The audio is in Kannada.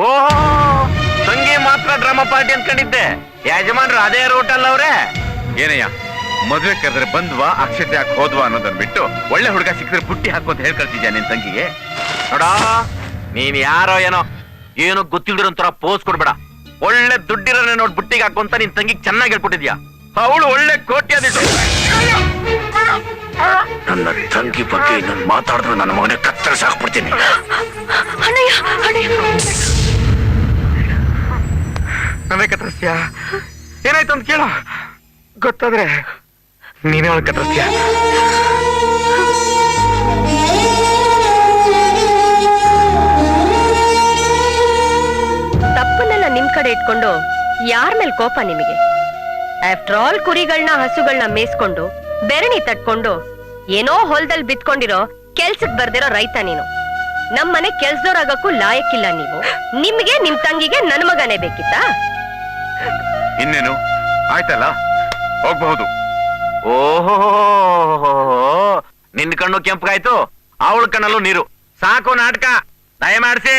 ಓಹೋ, ತಂಗಿ ಮಾತ್ರ ಡ್ರಾಮಾ ಪಾರ್ಟಿ ಅನ್ಕೊಂಡಿದ್ದೆ. ಯಜಮಾನ್ರು ಅದೇ ರೂಟಲ್ಲ ಅವ್ರೆ. ಏನಯ್ಯ, ಮದ್ವೆ ಕರೆದ್ರೆ ಬಂದ್ವಾ ಅಕ್ಷತೆ ಹಾಕಿ ಹೋದ್ವಾ ಅನ್ನೋದನ್ನ ಬಿಟ್ಟು ಒಳ್ಳೆ ಹುಡುಗ ಸಿಕ್ಕಿದ್ರೆ ಬುಟ್ಟಿ ಹಾಕು ಅಂತ ಹೇಳಿ ಕಳ್ಸಿದ್ಯಾ ನಿನ್ ತಂಗಿಗೆ? ನೋಡ, ನೀನ್ ಯಾರೋ ಏನೋ ಏನು ಗೊತ್ತಿಲ್ದಿರೋಂತರ ಪೋಸ್ ಕೊಡ್ಬೇಡ. ಒಳ್ಳೆ ದುಡ್ಡಿರೋನೆ ನೋಡ್ ಬುಟ್ಟಿಗೆ ಹಾಕು ಅಂತ ನಿನ್ ತಂಗಿಗೆ ಚೆನ್ನಾಗಿ ಹೇಳ್ಕೊಟ್ಟಿದ್ಯಾ. ಅವಳು ಒಳ್ಳೆ ಕೋಟ್ಯಾಧೀಶ. ನನ್ನ ತಂಗಿ ಬಗ್ಗೆ ನಾನು ಮಾತಾಡಿದ್ರೆ ನನ್ನ ಮಗನೇ ಕತ್ತರಿಸಿ ಹಾಕ್ಬಿಡ್ತೀನಿ. ನನಗೆ ಕತ್ತರಿಸ್ತೀಯ? ಏನಾಯ್ತು ಅಂತ ಕೇಳೋ, ಗೊತ್ತಾದ್ರೆ ನೀನೇ ಅವಳು ಕತ್ತರಿಸ್ತೀಯ. ತಪ್ಪನ್ನೆಲ್ಲ ನಿಮ್ ಕಡೆ ಇಟ್ಕೊಂಡು ಯಾರ ಮೇಲೆ ಕೋಪ ನಿಮಗೆ? ಆಫ್ಟರ್ ಆಲ್ ಕುರಿಗಳನ್ನ ಹಸುಗಳನ್ನ ಮೇಯಿಸ್ಕೊಂಡು ಬೆರಣಿ ತಟ್ಕೊಂಡು ಏನೋ ಹೊಲದಲ್ಲಿ ಬಿತ್ಕೊಂಡಿರೋ ಕೆಲ್ಸಕ್ ಬರ್ದಿರೋ ರೈತ ನೀನು. ನಮ್ಮನೆ ಕೆಲ್ಸದವ್ರಾಗಕ್ಕೂ ಲಾಯಕ್ಕಿಲ್ಲ ನೀವು. ನಿಮ್ಗೆ ನಿಮ್ ತಂಗಿಗೆ ನನ್ ಮಗನೇ ಬೇಕಿತ್ತಾ? ಇನ್ನೇನು ಆಯ್ತಲ್ಲ, ಹೋಗ್ಬಹುದು. ಓಹೋ, ನಿನ್ ಕಣ್ಣು ಕೆಂಪಗಾಯ್ತು, ಅವಳ ಕಣ್ಣಲ್ಲೂ ನೀರು. ಸಾಕು ನಾಟಕ, ದಯಮಾಡಿಸಿ.